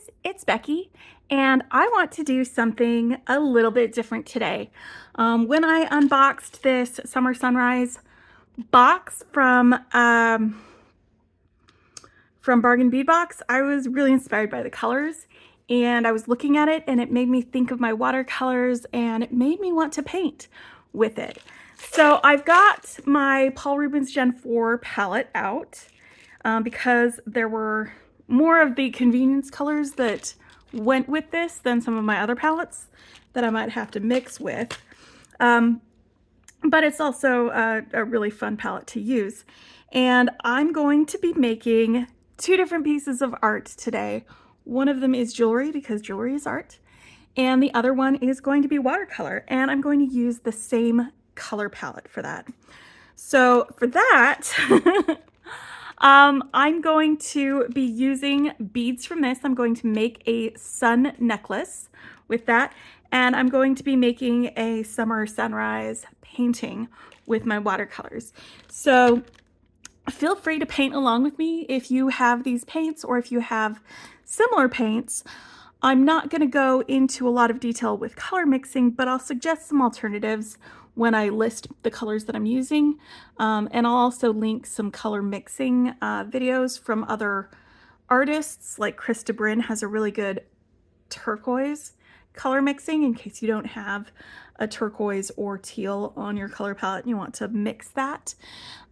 guys, it's Becky, and I want to do something a little bit different today. When I unboxed this Summer Sunrise box from Bargain Bead Box, I was really inspired by the colors, and I was looking at it and it made me think of my watercolors and it made me want to paint with it. So I've got my Paul Rubens Gen 4 palette out because there were more of the convenience colors that went with this than some of my other palettes that I might have to mix with. But it's also a really fun palette to use. And I'm going to be making two different pieces of art today. One of them is jewelry, because jewelry is art, and the other one is going to be watercolor, and I'm going to use the same color palette for that. So for that, I'm going to be using beads from this. I'm going to make a sun necklace with that, and I'm going to be making a summer sunrise painting with my watercolors. So feel free to paint along with me if you have these paints or if you have similar paints. I'm not going to go into a lot of detail with color mixing, but I'll suggest some alternatives when I list the colors that I'm using. And I'll also link some color mixing videos from other artists, like Krista Bryn has a really good turquoise color mixing in case you don't have a turquoise or teal on your color palette and you want to mix that.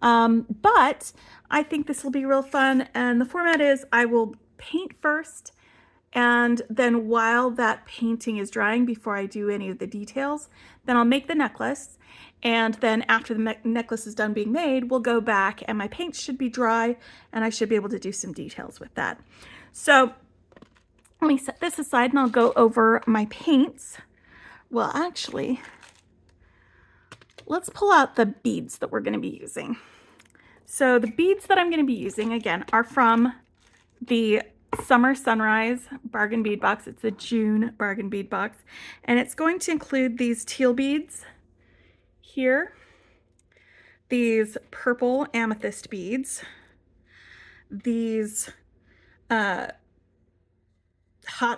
But I think this will be real fun, and the format is I will paint first, and then while that painting is drying, before I do any of the details, then I'll make the necklace, and then after the necklace is done being made, we'll go back and my paint should be dry and I should be able to do some details with that. So let me set this aside and I'll go over my paints. Well, actually, let's pull out the beads that we're going to be using. So the beads that I'm going to be using, again, are from the Summer Sunrise Bargain Bead Box. It's a June Bargain Bead Box, and it's going to include these teal beads here, these purple amethyst beads, these hot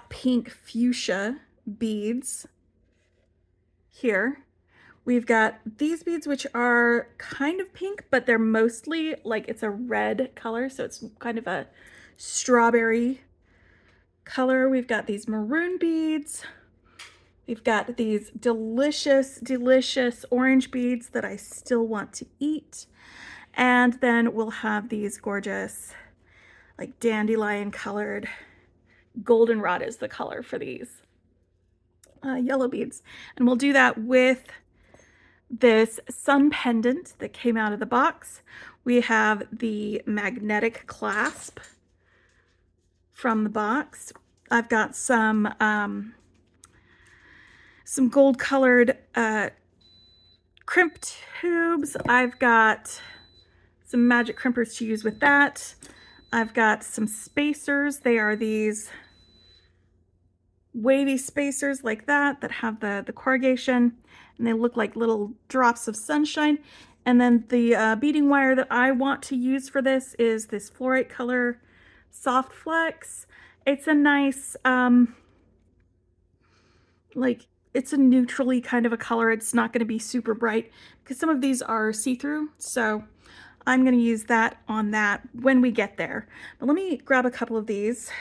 pink fuchsia beads here. We've got these beads, which are kind of pink, but they're mostly like, it's a red color, so it's kind of a strawberry color. We've got these maroon beads. We've got these delicious, delicious orange beads that I still want to eat. And then we'll have these gorgeous, like dandelion colored, goldenrod is the color for these yellow beads. And we'll do that with this sun pendant that came out of the box. We have the magnetic clasp from the box. I've got some gold colored crimp tubes. I've got some magic crimpers to use with that. I've got some spacers. They are these wavy spacers like that have the corrugation, and they look like little drops of sunshine. And then the beading wire that I want to use for this is this fluorite color Soft Flex. It's a nice like, it's a neutrally kind of a color. It's not going to be super bright because some of these are see-through, so I'm going to use that on that when we get there. But let me grab a couple of these,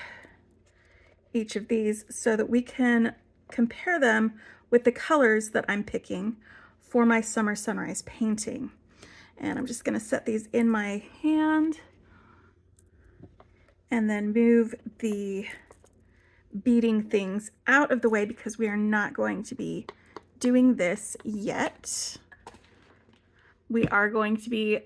each of these, so that we can compare them with the colors that I'm picking for my summer sunrise painting. And I'm just going to set these in my hand and then move the beading things out of the way because we are not going to be doing this yet. We are going to be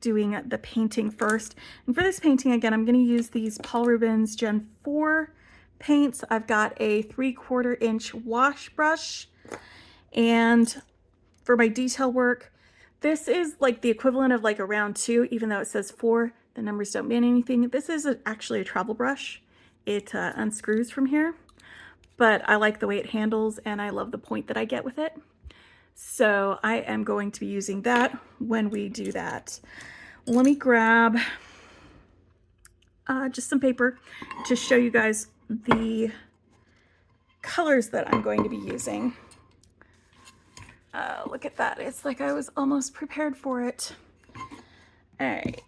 doing the painting first. And for this painting, again, I'm going to use these Paul Rubens Gen 4 paints. I've got a 3/4 inch wash brush, and for my detail work, this is like the equivalent of like a round 2, even though it says 4. The numbers don't mean anything. This is actually a travel brush. It unscrews from here, but I like the way it handles and I love the point that I get with it. So I am going to be using that when we do that. Let me grab just some paper to show you guys the colors that I'm going to be using. Look at that. It's like I was almost prepared for it. All right.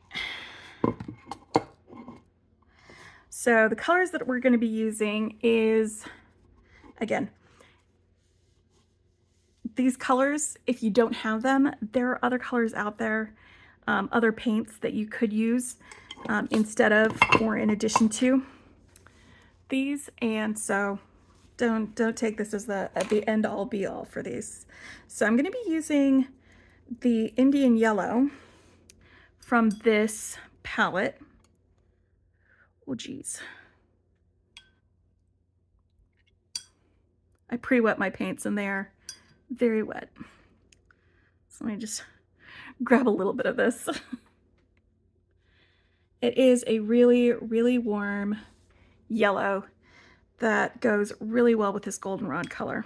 So the colors that we're going to be using is, again, these colors, if you don't have them, there are other colors out there, other paints that you could use instead of or in addition to these. And so don't take this as the end all be all for these. So I'm going to be using the Indian Yellow from this palette. Oh geez. I pre-wet my paints and they are very wet. So let me just grab a little bit of this. It is a really, really warm yellow that goes really well with this goldenrod color.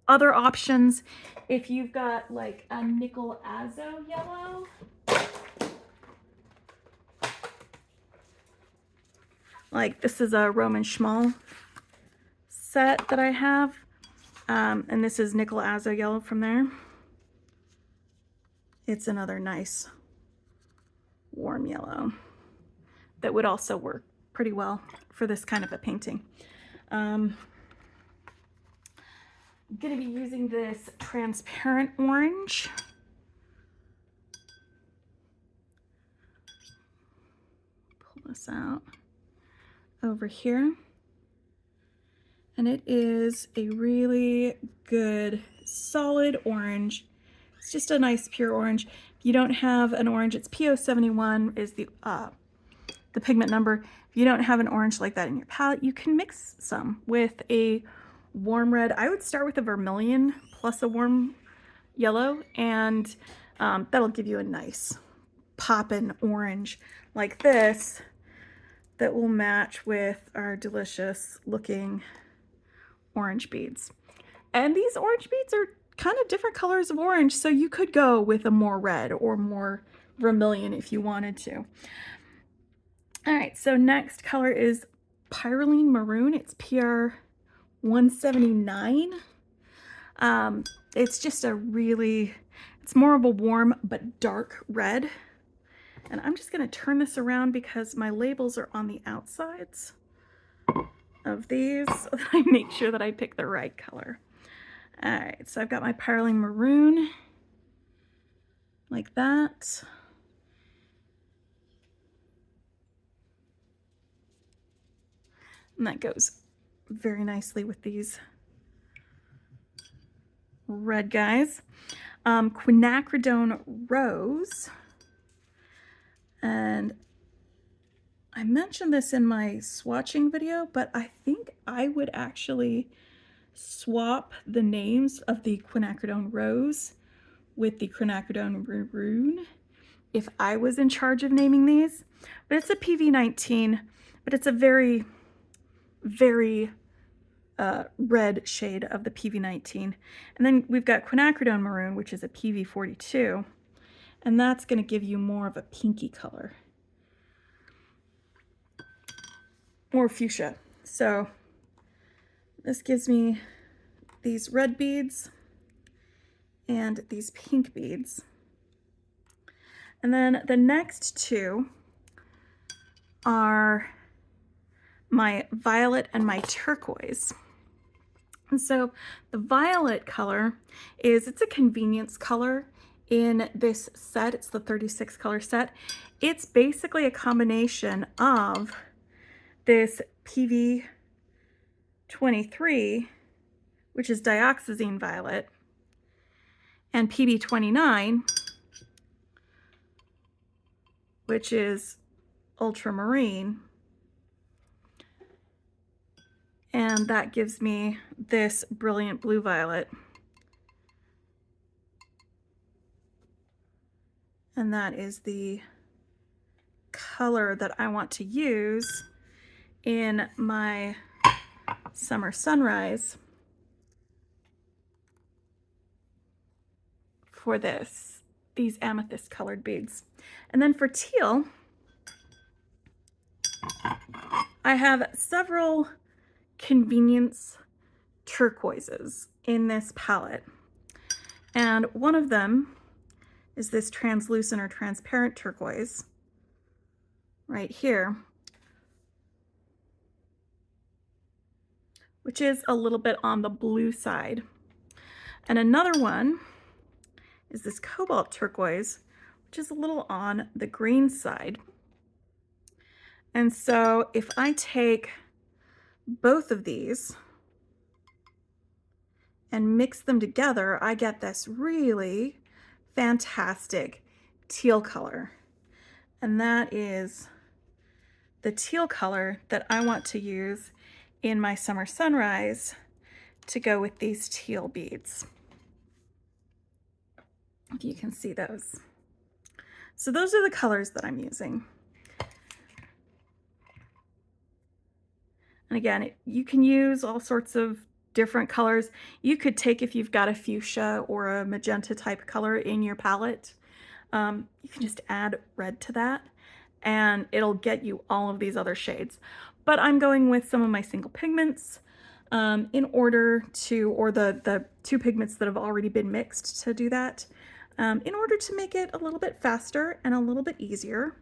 Other options, if you've got like a nickel azo yellow, like this is a Roman Schmal set that I have, and this is nickel azo yellow from there. It's another nice warm yellow that would also work pretty well for this kind of a painting. I'm going to be using this transparent orange. Pull this out over here. And it is a really good solid orange. It's just a nice pure orange. If you don't have an orange, it's PO71 is the pigment number. If you don't have an orange like that in your palette, you can mix some with a warm red. I would start with a vermilion plus a warm yellow, and that'll give you a nice poppin' orange like this that will match with our delicious looking orange beads. And these orange beads are kind of different colors of orange, so you could go with a more red or more vermilion if you wanted to. All right, so next color is Pyroline Maroon. It's PR 179. It's just a really, it's more of a warm but dark red. And I'm just gonna turn this around because my labels are on the outsides of these so that I make sure that I pick the right color. All right, so I've got my Pyroline Maroon like that. And that goes very nicely with these red guys. Quinacridone Rose. And I mentioned this in my swatching video, but I think I would actually swap the names of the Quinacridone Rose with the Quinacridone Maroon if I was in charge of naming these. But it's a PV19, but it's a very, very red shade of the PV19. And then we've got Quinacridone Maroon, which is a PV42, and that's going to give you more of a pinky color. More fuchsia. So this gives me these red beads and these pink beads. And then the next two are my violet and my turquoise. And so the violet color it's a convenience color in this set. It's the 36 color set. It's basically a combination of this PV23, which is dioxazine violet, and PB29, which is ultramarine. And that gives me this brilliant blue violet. And that is the color that I want to use in my summer sunrise for these amethyst colored beads. And then for teal, I have several convenience turquoises in this palette, and one of them is this translucent or transparent turquoise right here, which is a little bit on the blue side. And another one is this cobalt turquoise, which is a little on the green side. And so if I take both of these and mix them together, I get this really fantastic teal color. And that is the teal color that I want to use in my summer sunrise to go with these teal beads. If you can see those. So those are the colors that I'm using. And again, you can use all sorts of different colors. You could take, if you've got a fuchsia or a magenta type color in your palette, you can just add red to that and it'll get you all of these other shades. But I'm going with some of my single pigments in order to, or the two pigments that have already been mixed to do that, in order to make it a little bit faster and a little bit easier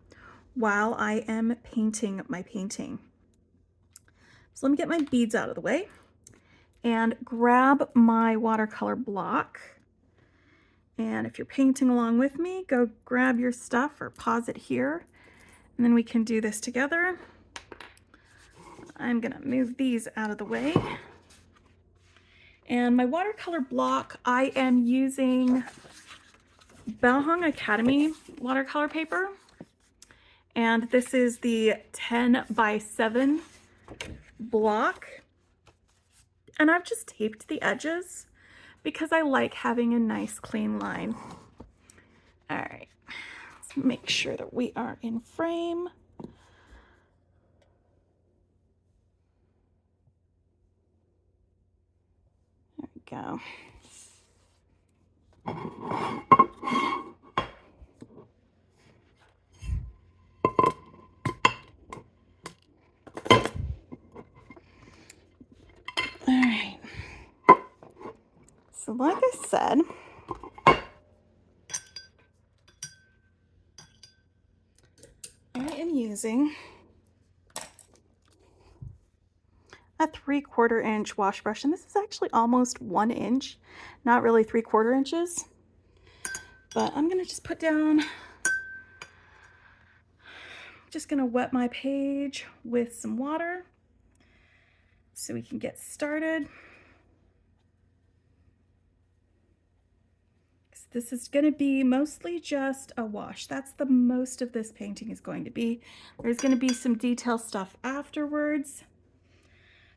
while I am painting my painting. So let me get my beads out of the way and grab my watercolor block. And if you're painting along with me, go grab your stuff or pause it here, and then we can do this together. I'm gonna move these out of the way. And my watercolor block, I am using Beading Academy watercolor paper. And this is the 10 by 7 block. And I've just taped the edges because I like having a nice clean line. All right, let's make sure that we are in frame. There we go. All right. So like I said, I am using a 3/4 inch wash brush, and this is actually almost 1 inch, not really 3/4 inches. But I'm gonna just put down, just gonna wet my page with some water so we can get started. This is going to be mostly just a wash. That's the most of this painting is going to be. There's going to be some detail stuff afterwards,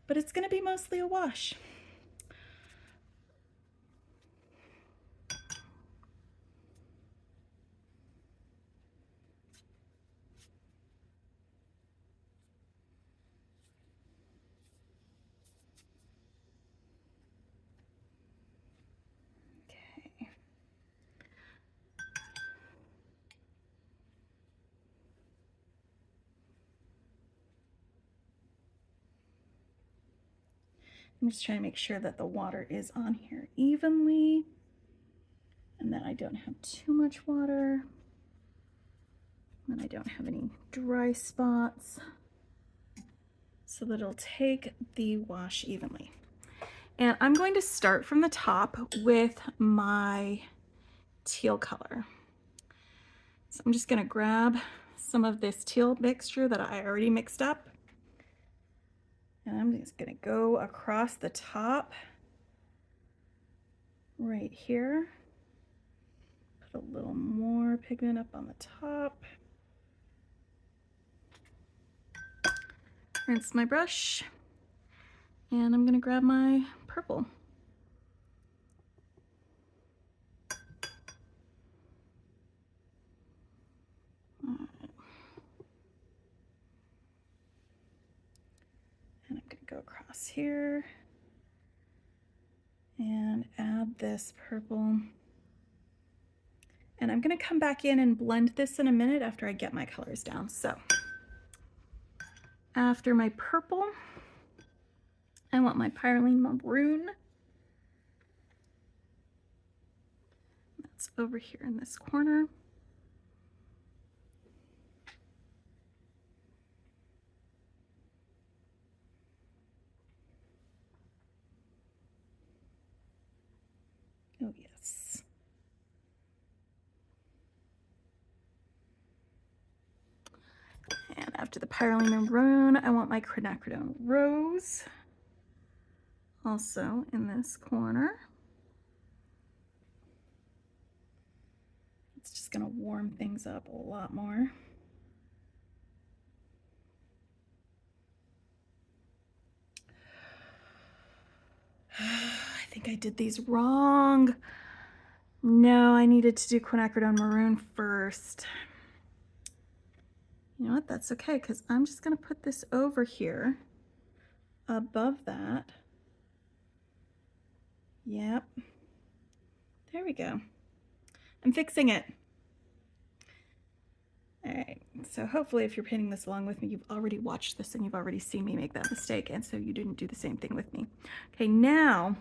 but it's going to be mostly a wash. I'm just trying to make sure that the water is on here evenly and that I don't have too much water and I don't have any dry spots, so that it'll take the wash evenly. And I'm going to start from the top with my teal color. So I'm just going to grab some of this teal mixture that I already mixed up. And I'm just going to go across the top right here. Put a little more pigment up on the top. Rinse my brush. And I'm going to grab my purple. And I'm going to go across here and add this purple. And I'm going to come back in and blend this in a minute after I get my colors down. So After my purple, I want my Pyrrolene maroon. That's over here in this corner. Oh yes. And after the Pyrrolene maroon, I want my quinacridone rose. Also in this corner. It's just gonna warm things up a lot more. I think I did these wrong. No, I needed to do quinacridone maroon first. You know what? That's okay, because I'm just going to put this over here above that. Yep. There we go. I'm fixing it. All right, so hopefully if you're painting this along with me, you've already watched this and you've already seen me make that mistake, and so you didn't do the same thing with me. Okay, now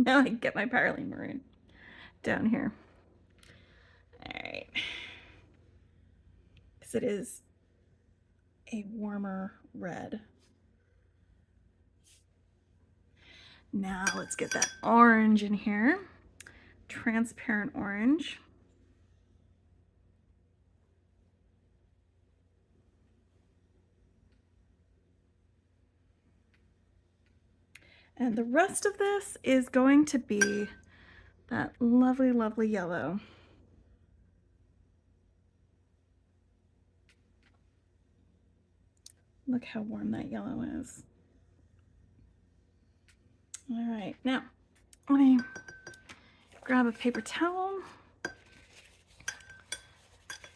I can get my Pyrrolene maroon down here. All right, because it is a warmer red. Now let's get that orange in here, transparent orange. And the rest of this is going to be that lovely, lovely yellow. Look how warm that yellow is. All right, now let me grab a paper towel,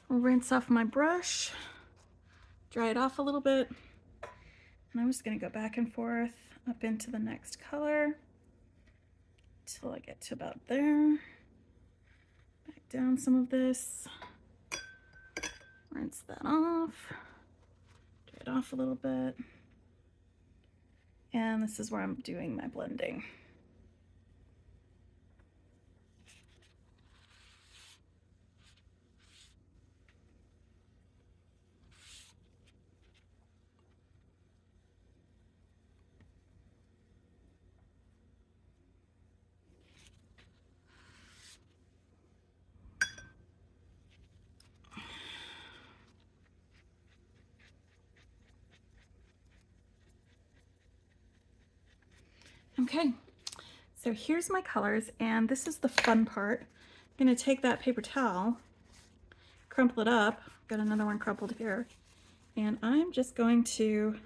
rinse off my brush, dry it off a little bit, and I'm just gonna go back and forth up into the next color until I get to about there. Back down some of this, rinse that off, dry it off a little bit, and this is where I'm doing my blending. Okay, so here's my colors, and this is the fun part. I'm gonna take that paper towel, crumple it up, got another one crumpled here, and I'm just going to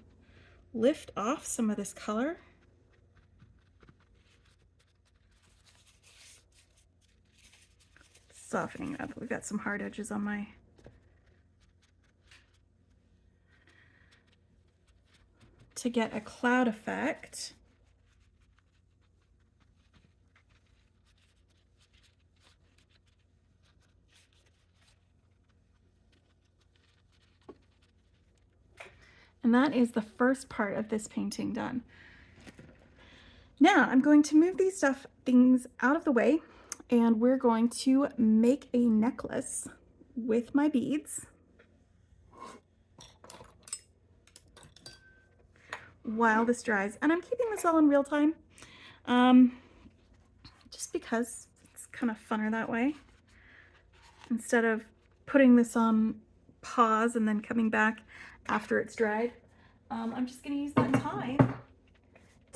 lift off some of this color. Softening up. We've got some hard edges on my to get a cloud effect. And that is the first part of this painting done. Now I'm going to move these things out of the way, and we're going to make a necklace with my beads while this dries. And I'm keeping this all in real time, just because it's kind of funner that way. Instead of putting this on pause and then coming back after it's dried, I'm just going to use that time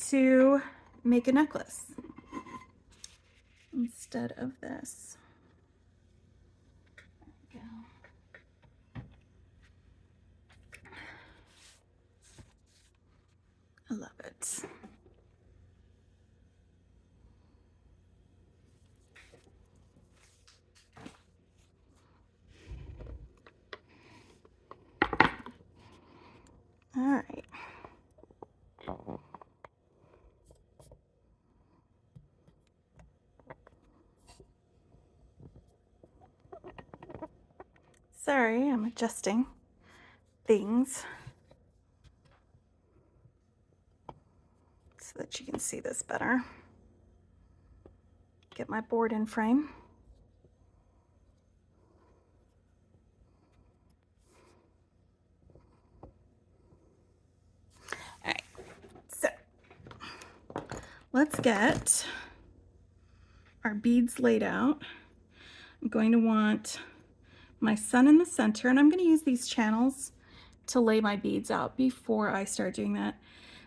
to make a necklace instead of this. There we go. I love it. All right. Sorry, I'm adjusting things. so that you can see this better. Get my board in frame. All right, so let's get our beads laid out. I'm going to want my sun in the center, and I'm going to use these channels to lay my beads out before I start doing that.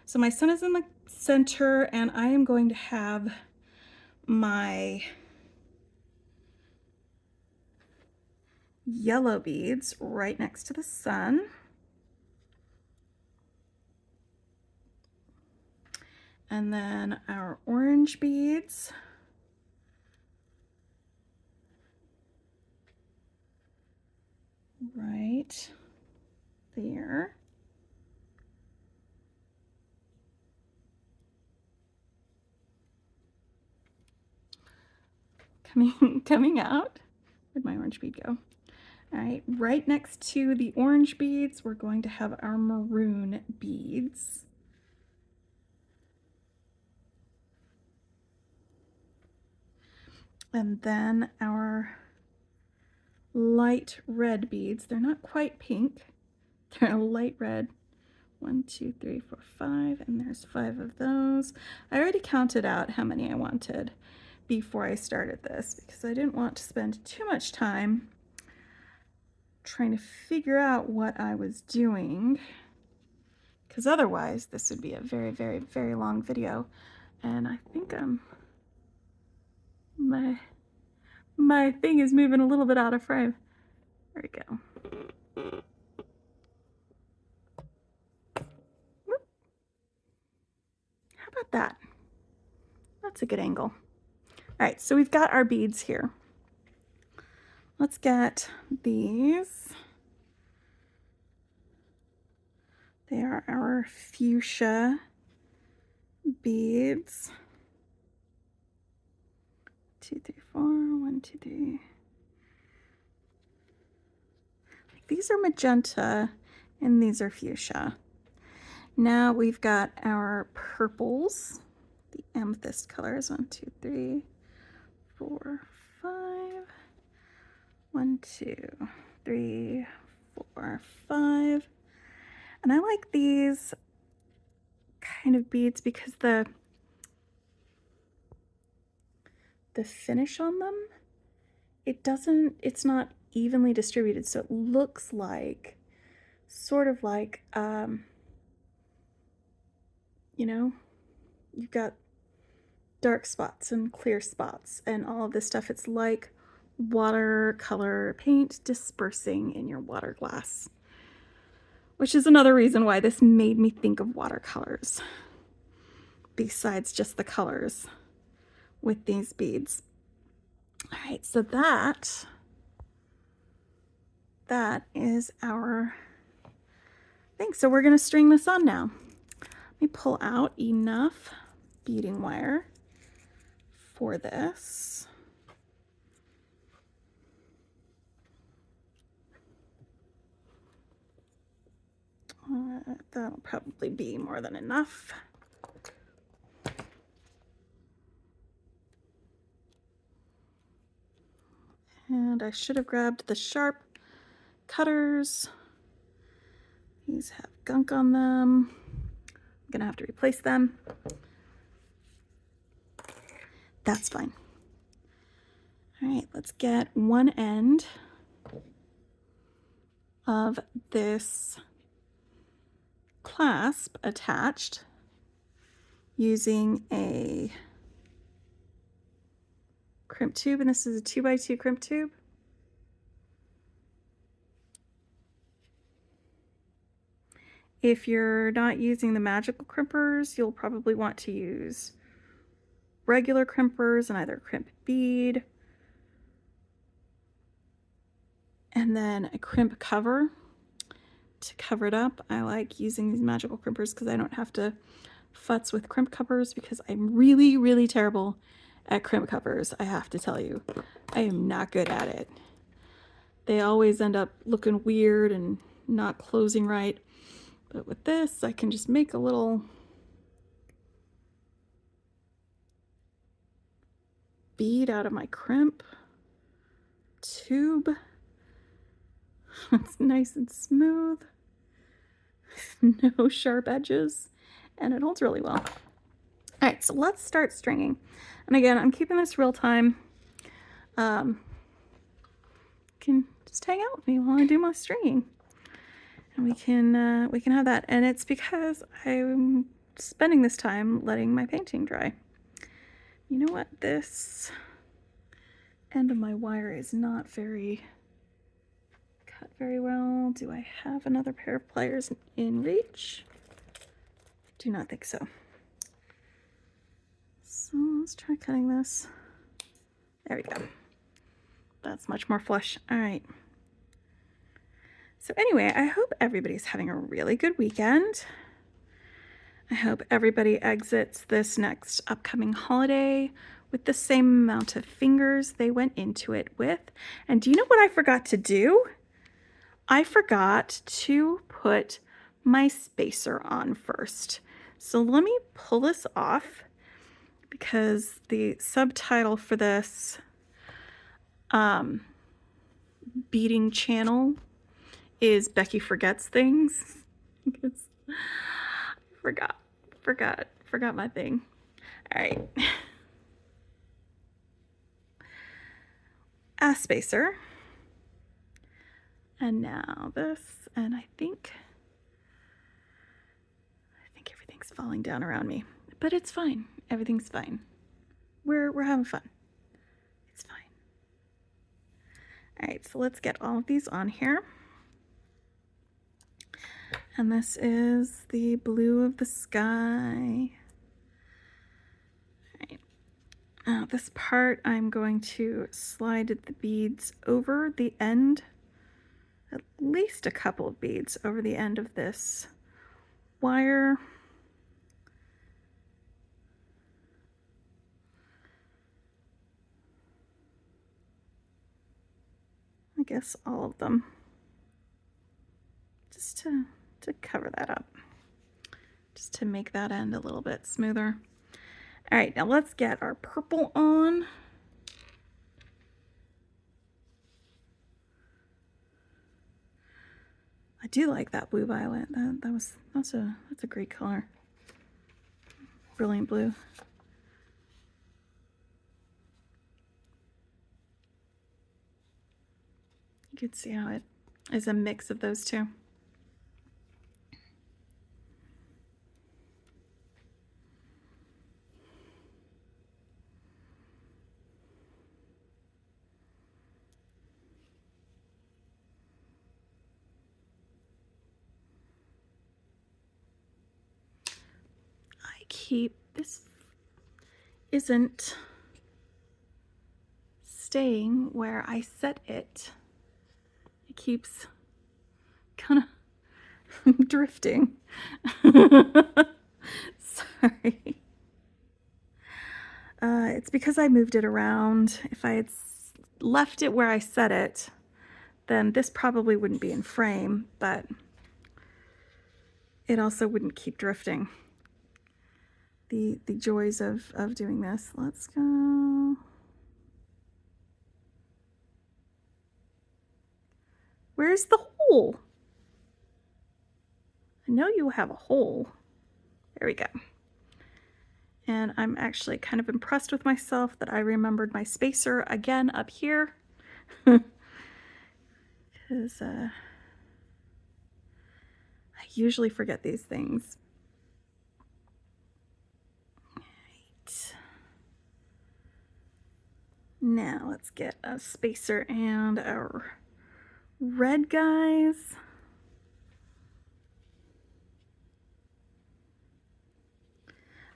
So my sun is in the center, and I am going to have my yellow beads right next to the sun. And then our orange beads right there. Coming out. Where'd my orange bead go? All right, right next to the orange beads, we're going to have our maroon beads. And then our light red beads. They're not quite pink. They're a light red. 1, 2, 3, 4, 5, and there's 5 of those. I already counted out how many I wanted before I started this because I didn't want to spend too much time trying to figure out what I was doing, because otherwise this would be a very, very, very long video. And I think my thing is moving a little bit out of frame. There we go. How about that? That's a good angle. All right, so we've got our beads here. Let's get these. They are our fuchsia beads. 2, 3, 4, 1, 2, 3. These are magenta and these are fuchsia. Now we've got our purples, the amethyst colors. 1, 2, 3, 4, 5. 1, 2, 3, 4, 5. And I like these kind of beads because the finish on them, it's not evenly distributed, so it looks like sort of like you know, you've got dark spots and clear spots and all of this stuff. It's like watercolor paint dispersing in your water glass, which is another reason why this made me think of watercolors besides just the colors with these beads. All right, so that is our thing. So we're going to string this on now. Let me pull out enough beading wire for this. That'll probably be more than enough. And I should have grabbed the sharp cutters. These have gunk on them. I'm gonna have to replace them. That's fine. All right, let's get one end of this clasp attached using a crimp tube, and this is a 2x2 crimp tube. If you're not using the magical crimpers, you'll probably want to use regular crimpers and either crimp bead and then a crimp cover to cover it up. I like using these magical crimpers because I don't have to futz with crimp covers, because I'm really, really terrible at crimp covers. I have to tell you, I am not good at it. They always end up looking weird and not closing right. But with this, I can just make a little bead out of my crimp tube. It's nice and smooth, no sharp edges, and it holds really well. All right, so let's start stringing. And again, I'm keeping this real time. You can just hang out with me while I do my stringing, and we can have that. And it's because I'm spending this time letting my painting dry. You know what? This end of my wire is not very cut very well. Do I have another pair of pliers in reach? Do not think so. So let's try cutting this. There we go. That's much more flush. All right. So anyway, I hope everybody's having a really good weekend. I hope everybody exits this next upcoming holiday with the same amount of fingers they went into it with. And do you know what I forgot to do? I forgot to put my spacer on first. So let me pull this off, because the subtitle for this beading channel is Becky Forgets Things. Because I forgot my thing. All right. A spacer. And now this, and I think everything's falling down around me, but it's fine. Everything's fine. We're having fun. It's fine. All right, so let's get all of these on here. And this is the blue of the sky. All right. Now this part, I'm going to slide the beads over the end, at least a couple of beads over the end of this wire. I guess all of them, just to cover that up, just to make that end a little bit smoother. All right, now let's get our purple on. I do like that blue violet. That's a great color. Brilliant blue. You can see how it is a mix of those two. This isn't staying where I set it. It keeps kind of drifting. Sorry. It's because I moved it around. If I had left it where I set it, then this probably wouldn't be in frame, but it also wouldn't keep drifting. The joys of doing this. Let's go. Where's the hole? I know you have a hole. There we go. And I'm actually kind of impressed with myself that I remembered my spacer again up here. Because I usually forget these things. Now let's get a spacer and our red guys.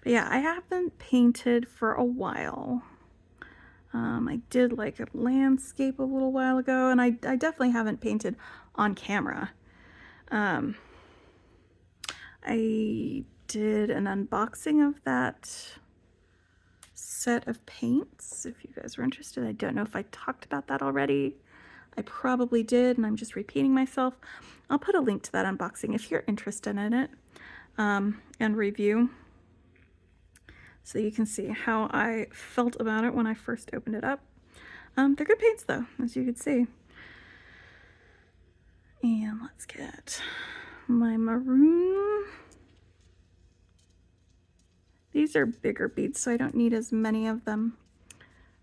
But yeah, I haven't painted for a while. I did like a landscape a little while ago, and I definitely haven't painted on camera. I did an unboxing of that set of paints, if you guys were interested. I don't know if I talked about that already. I probably did, and I'm just repeating myself. I'll put a link to that unboxing if you're interested in it, and review. so you can see how I felt about it when I first opened it up. They're good paints though, as you can see. And let's get my maroon. These are bigger beads, so I don't need as many of them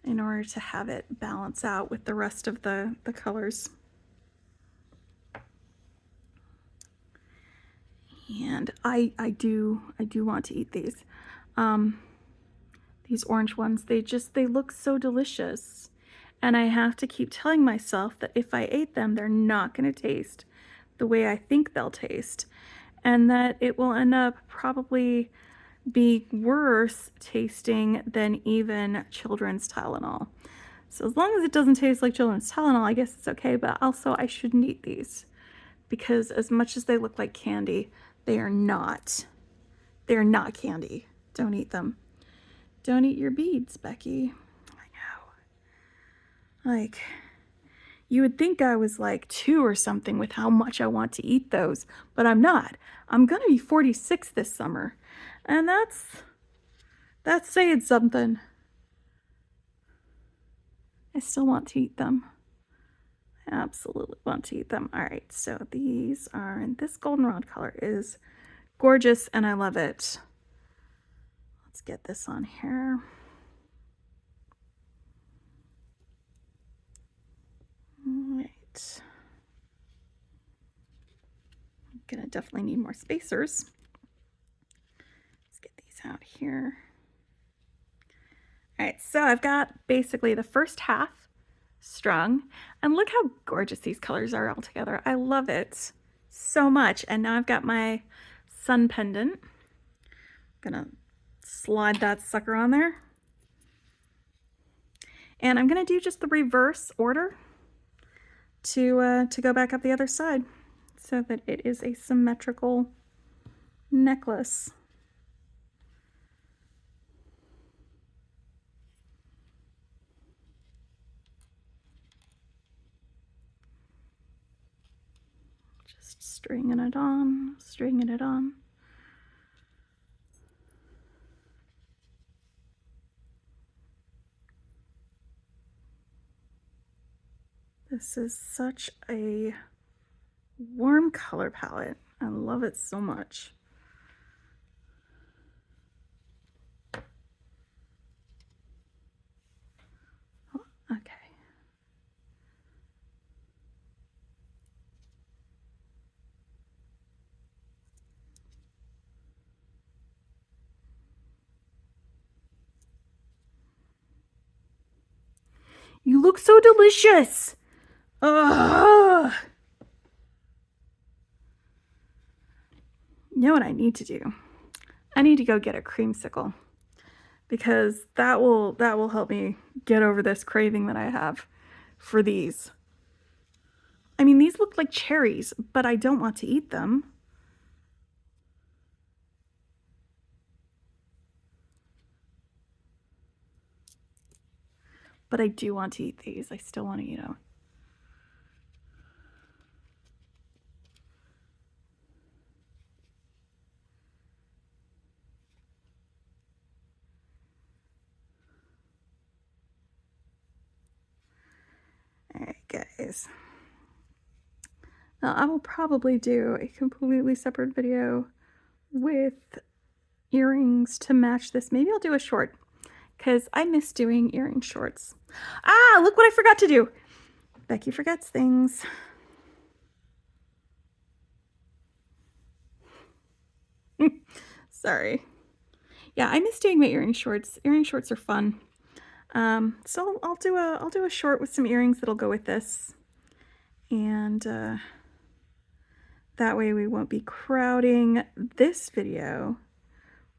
in order to have it balance out with the rest of the colors. And I do want to eat these. These orange ones, they look so delicious. And I have to keep telling myself that if I ate them, they're not going to taste the way I think they'll taste. And that it will end up probably be worse tasting than even children's Tylenol. So as long as it doesn't taste like children's Tylenol, I guess it's okay, but also I shouldn't eat these because as much as they look like candy, they are not. They're not candy. Don't eat them. Don't eat your beads, Becky. I know. Like, you would think I was like 2 or something with how much I want to eat those, but I'm not. I'm gonna be 46 this summer, and that's saying something. I still want to eat them. I absolutely want to eat them. All right, so these are, and this goldenrod color is gorgeous, and I love it. Let's get this on here. All right. I'm gonna definitely need more spacers. Let's get these out here. All right, so I've got basically the first half strung, and look how gorgeous these colors are all together. I love it so much. And now I've got my sun pendant. I'm gonna slide that sucker on there. And I'm gonna do just the reverse order to go back up the other side so that it is a symmetrical necklace. Just stringing it on, stringing it on. This is such a warm color palette. I love it so much. Okay. You look so delicious. Ugh. You know what I need to do? I need to go get a creamsicle because that will help me get over this craving that I have for these. I mean, these look like cherries, but I don't want to eat them. But I do want to eat these. I still want to eat them. All right, guys. Now, I will probably do a completely separate video with earrings to match this. Maybe I'll do a short because I miss doing earring shorts. Ah, look what I forgot to do. Becky forgets things. Sorry. Yeah, I miss doing my earring shorts. Earring shorts are fun. So I'll do a short with some earrings that'll go with this. And that way we won't be crowding this video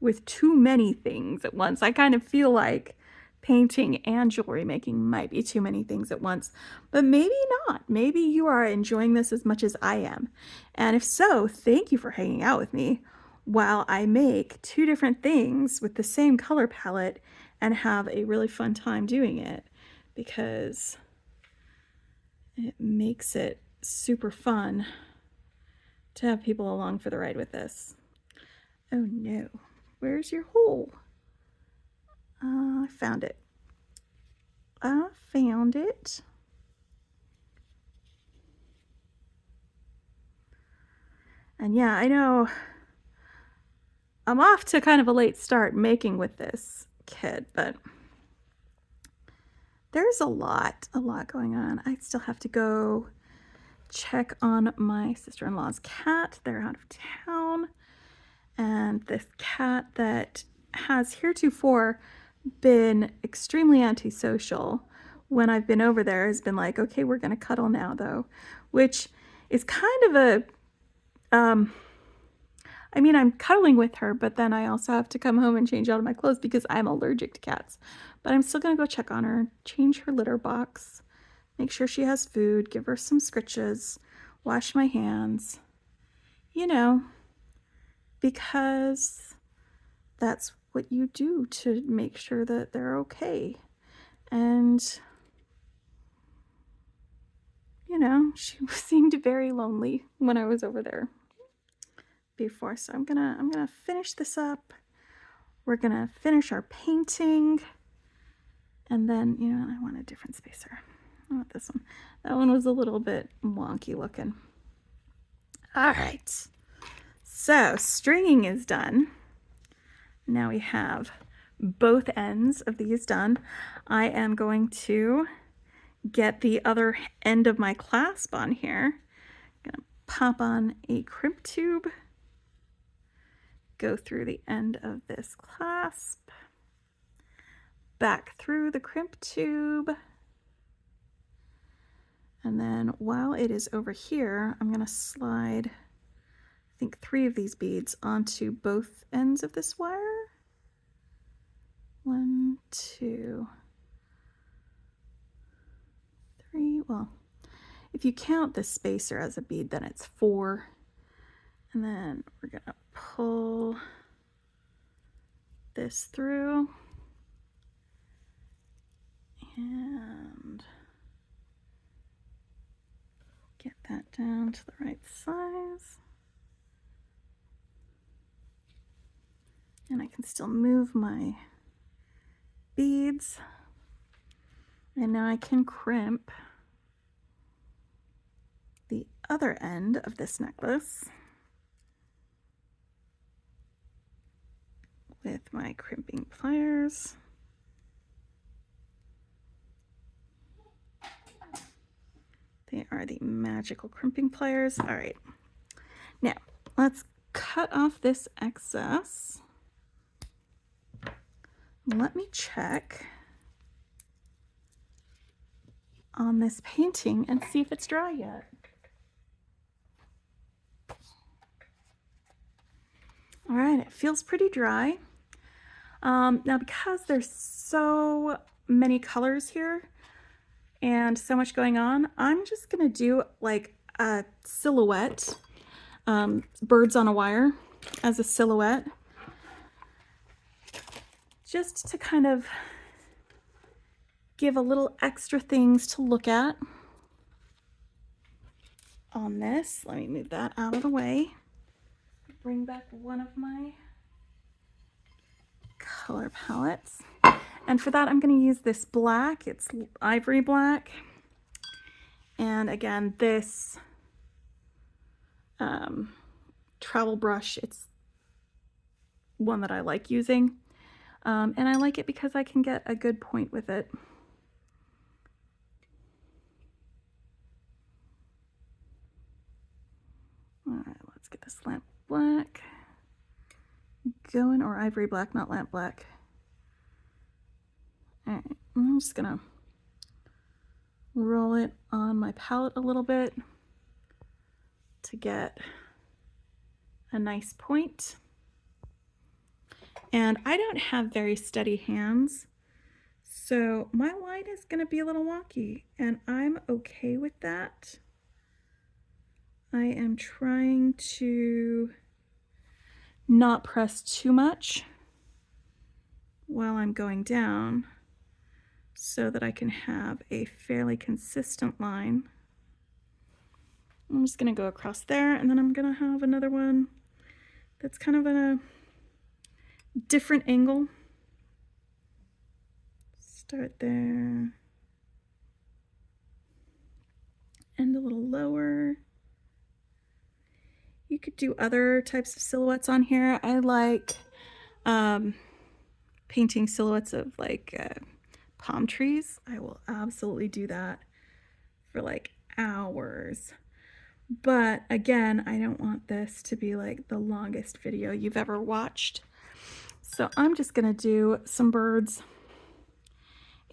with too many things at once. I kind of feel like painting and jewelry making might be too many things at once, but maybe not. Maybe you are enjoying this as much as I am. And if so, thank you for hanging out with me while I make 2 different things with the same color palette and have a really fun time doing it, because it makes it super fun to have people along for the ride with this. Oh no, where's your hole? I found it. I found it. And yeah, I know I'm off to kind of a late start making with this kit, but there's a lot going on. I still have to go check on my sister-in-law's cat. They're out of town. And this cat that has heretofore been extremely antisocial when I've been over there has been like, okay, we're going to cuddle now though, which is kind of a, I mean, I'm cuddling with her, but then I also have to come home and change out of my clothes because I'm allergic to cats. But I'm still going to go check on her, change her litter box, make sure she has food, give her some scritches, wash my hands, you know, because that's what you do to make sure that they're okay. And, you know, she seemed very lonely when I was over there before. So I'm gonna finish this up. We're gonna finish our painting. And then, you know, I want a different spacer. I want this one. That one was a little bit wonky looking. All right. So stringing is done. Now we have both ends of these done. I am going to get the other end of my clasp on here. I'm gonna pop on a crimp tube, go through the end of this clasp, back through the crimp tube, and then while it is over here, I'm gonna slide, I think 3 of these beads onto both ends of this wire. 1, 2, 3, well, if you count the spacer as a bead, then it's 4. And then we're gonna pull this through and get that down to the right size. And I can still move my beads. And now I can crimp the other end of this necklace with my crimping pliers. They are the magical crimping pliers. All right, now let's cut off this excess. Let me check on this painting and see if it's dry yet. All right, it feels pretty dry. Now because there's so many colors here and so much going on, I'm just gonna do like a silhouette, birds on a wire as a silhouette, just to kind of give a little extra things to look at on this. Let me move that out of the way. Bring back one of my color palettes. And for that, I'm going to use this black. It's ivory black. And again, this travel brush, it's one that I like using. And I like it because I can get a good point with it. All right, let's get this lamp black going, or ivory black, not lamp black. All right, I'm just gonna roll it on my palette a little bit to get a nice point. And I don't have very steady hands, so my line is gonna be a little wonky, and I'm okay with that. I am trying to not press too much while I'm going down so that I can have a fairly consistent line. I'm just gonna go across there, and then I'm gonna have another one that's kind of a different angle. Start there. And a little lower. You could do other types of silhouettes on here. I like painting silhouettes of like palm trees. I will absolutely do that for like hours. But again, I don't want this to be like the longest video you've ever watched. So I'm just gonna do some birds.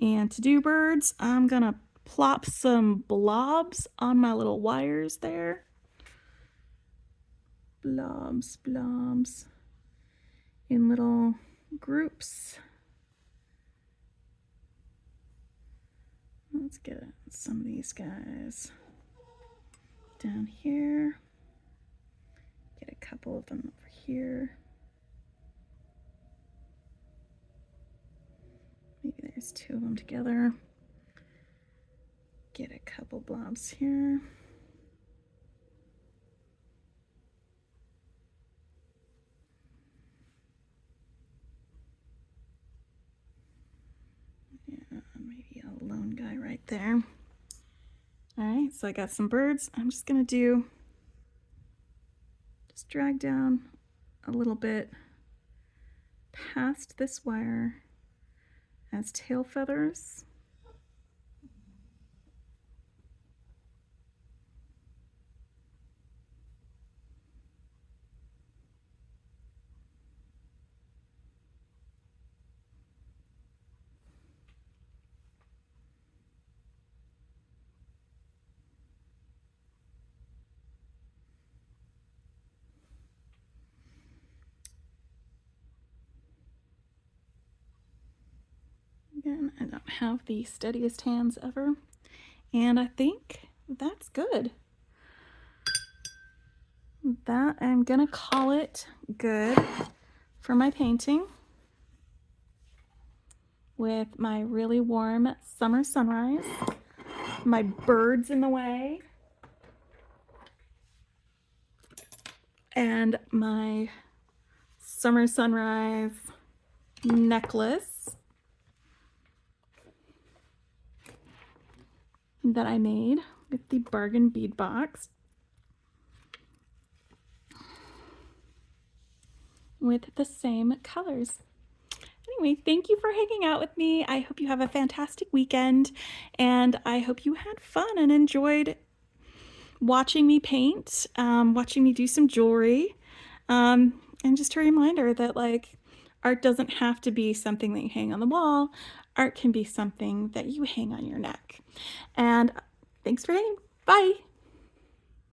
And to do birds, I'm gonna plop some blobs on my little wires there. Blobs, blobs in little groups. Let's get some of these guys down here. Get a couple of them over here. Maybe there's two of them together. Get a couple blobs here. Yeah, maybe a lone guy right there. All right, so I got some birds. I'm just gonna just drag down a little bit past this wire as tail feathers. Again, I don't have the steadiest hands ever, and I think that's good. That I'm gonna call it good for my painting with my really warm summer sunrise, my birds in the way, and my summer sunrise necklace that I made with the Bargain Bead Box with the same colors. Anyway, thank you for hanging out with me. I hope you have a fantastic weekend, and I hope you had fun and enjoyed watching me paint, watching me do some jewelry, and just a reminder that like art doesn't have to be something that you hang on the wall. Art can be something that you hang on your neck. And thanks for hanging. Bye.